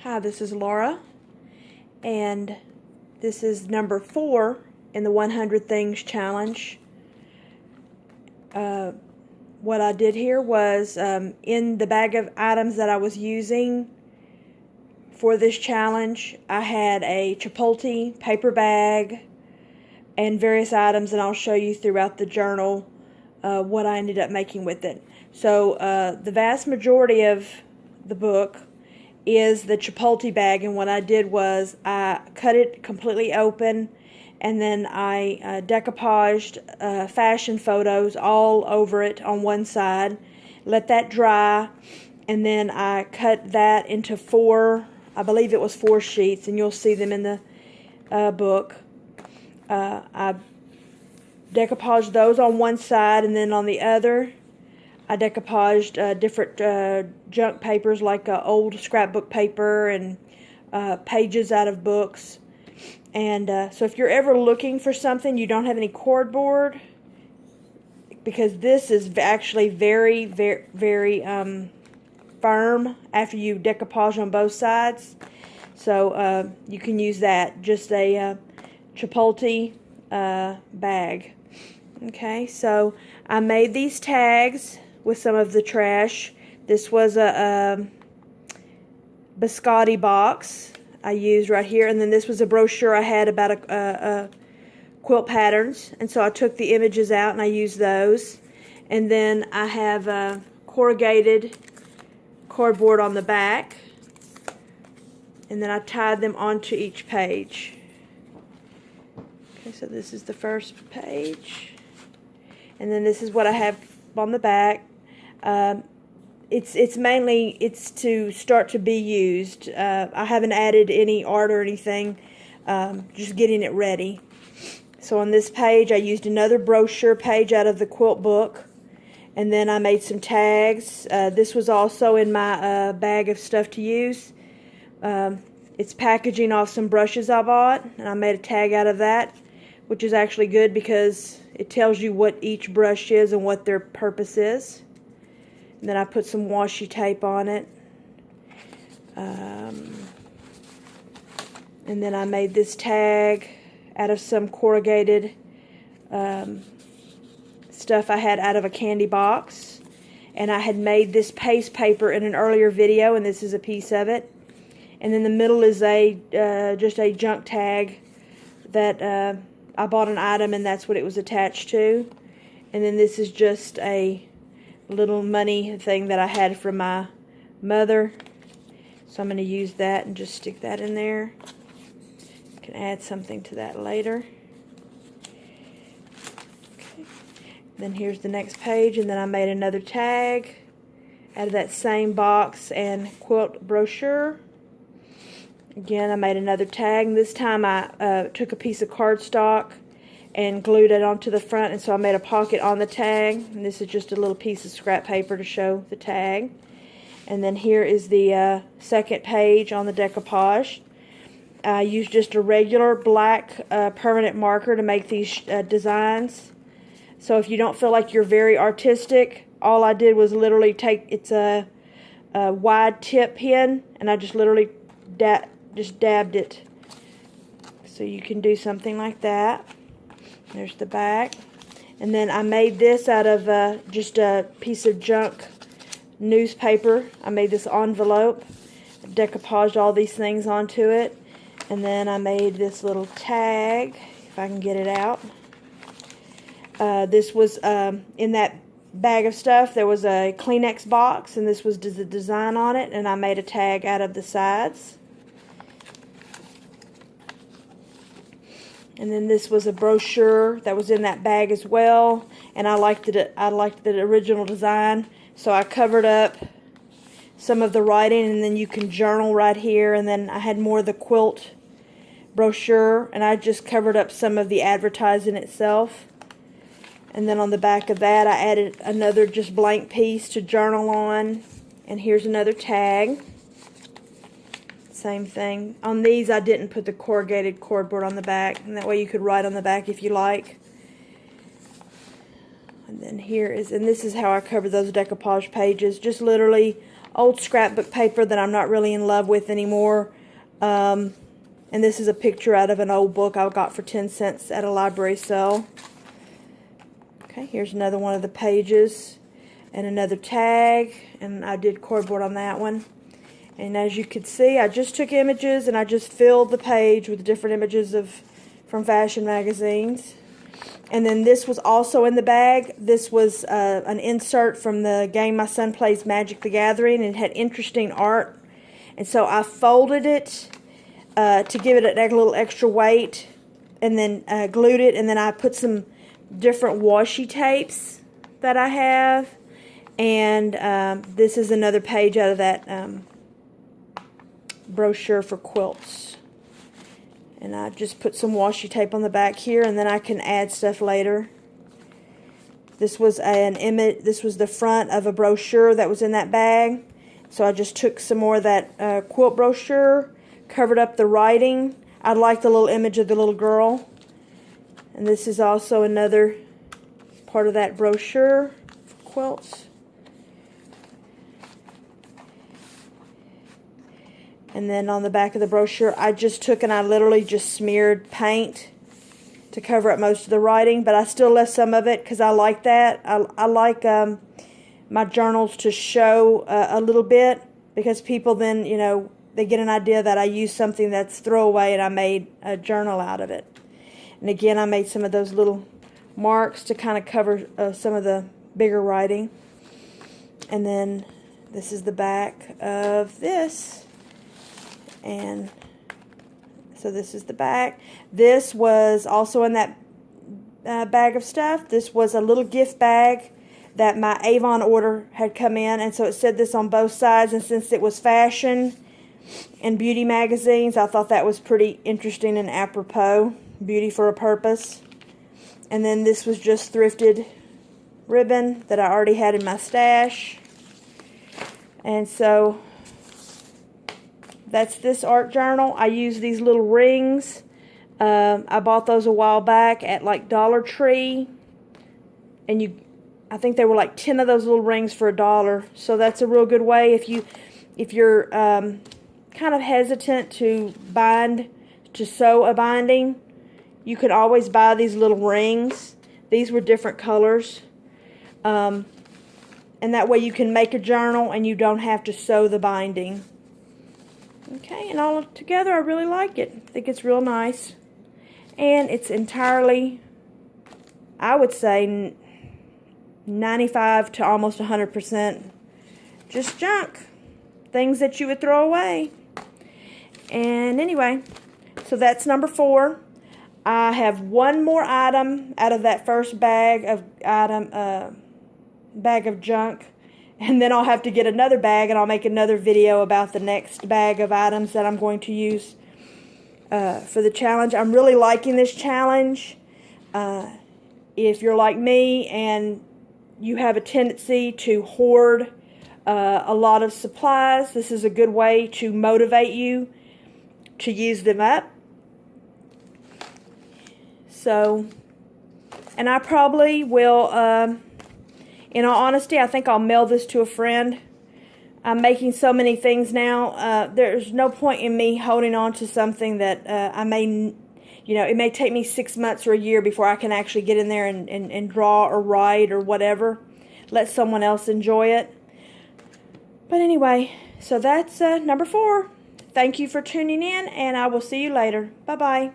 Hi, this is Laura, and this is number 4 in the 100 Things Challenge. What I did here was, in the bag of items that I was using for this challenge, I had a Chipotle paper bag and various items, and I'll show you throughout the journal what I ended up making with it. So the vast majority of the book is the Chipotle bag, and what I did was I cut it completely open, and then I decoupaged fashion photos all over it on one side, let that dry, and then I cut that into 4, I believe it was 4 sheets, and you'll see them in the book. I decoupaged those on one side, and then on the other I decoupaged different junk papers like old scrapbook paper and pages out of books. And so if you're ever looking for something, you don't have any cardboard, because this is actually very, very, very firm after you decoupage on both sides. So you can use that, just a Chipotle bag. Okay, so I made these tags with some of the trash. This was a biscotti box I used right here, and then this was a brochure I had about a quilt patterns, and so I took the images out and I used those. And then I have corrugated cardboard on the back, and then I tied them onto each page. Okay, so this is the first page, and then this is what I have on the back. It's mainly to start to be used. I haven't added any art or anything, just getting it ready. So on this page I used another brochure page out of the quilt book, and then I made some tags. This was also in my bag of stuff to use. It's packaging off some brushes I bought, and I made a tag out of that, which is actually good because it tells you what each brush is and what their purpose is. And then I put some washi tape on it. And then I made this tag out of some corrugated stuff I had out of a candy box. And I had made this paste paper in an earlier video, and this is a piece of it. And in the middle is just a junk tag that I bought an item, and that's what it was attached to. And then this is just a little money thing that I had from my mother, so I'm going to use that and just stick that in there. I can add something to that later. Okay. Then here's the next page, and then I made another tag out of that same box and quilt brochure. Again, I made another tag, and this time I took a piece of cardstock and glued it onto the front, and so I made a pocket on the tag, and this is just a little piece of scrap paper to show the tag. And then here is the second page on the decoupage. I used just a regular black permanent marker to make these designs. So if you don't feel like you're very artistic, all I did was literally take, it's a wide tip pen, and I just literally dabbed it. So you can do something like that. There's the back. And then I made this out of just a piece of junk newspaper. I made this envelope, decoupaged all these things onto it, and then I made this little tag, if I can get it out. This was in that bag of stuff, there was a Kleenex box, and this was the design on it, and I made a tag out of the sides. And then this was a brochure that was in that bag as well, and I liked it. I liked the original design, so I covered up some of the writing, and then you can journal right here. And then I had more of the quilt brochure, and I just covered up some of the advertising itself. And then on the back of that, I added another just blank piece to journal on, and here's another tag. Same thing. On these, I didn't put the corrugated cardboard on the back, and that way you could write on the back if you like. And then here is, and this is how I cover those decoupage pages, just literally old scrapbook paper that I'm not really in love with anymore. And this is a picture out of an old book I got for 10 cents at a library sale. Okay, here's another one of the pages and another tag, and I did cardboard on that one. And as you can see, I just took images and I just filled the page with different images from fashion magazines. And then this was also in the bag. This was an insert from the game my son plays, Magic the Gathering, and it had interesting art. And so I folded it to give it a little extra weight, and then glued it, and then I put some different washi tapes that I have. And this is another page out of that brochure for quilts. And I just put some washi tape on the back here, and then I can add stuff later. This was an image. This was the front of a brochure that was in that bag. So I just took some more of that quilt brochure, covered up the writing. I like the little image of the little girl. And this is also another part of that brochure for quilts. And then on the back of the brochure, I just took and I literally just smeared paint to cover up most of the writing, but I still left some of it because I like that. I like my journals to show a little bit, because people then, you know, they get an idea that I used something that's throwaway and I made a journal out of it. And again, I made some of those little marks to kind of cover some of the bigger writing. And then this is the back of this. And so this is the back. This was also in that bag of stuff. This was a little gift bag that my Avon order had come in, and so it said this on both sides, and since it was fashion and beauty magazines, I thought that was pretty interesting and apropos. Beauty for a purpose. And then this was just thrifted ribbon that I already had in my stash. And so that's this art journal. I use these little rings. I bought those a while back at like Dollar Tree, and I think they were like 10 of those little rings for $1. So that's a real good way if you're kind of hesitant to sew a binding. You could always buy these little rings. These were different colors. And that way you can make a journal and you don't have to sew the binding. Okay, and all together I really like it. I think it's real nice. And it's entirely, I would say, 95 to almost 100% just junk. Things that you would throw away. And anyway, so that's number 4. I have one more item out of that first bag of junk, and then I'll have to get another bag, and I'll make another video about the next bag of items that I'm going to use for the challenge. I'm really liking this challenge. If you're like me and you have a tendency to hoard a lot of supplies, this is a good way to motivate you to use them up. So, and I probably will, in all honesty, I think I'll mail this to a friend. I'm making so many things now. There's no point in me holding on to something that it may take me 6 months or a year before I can actually get in there and draw or write or whatever. Let someone else enjoy it. But anyway, so that's number 4. Thank you for tuning in, and I will see you later. Bye-bye.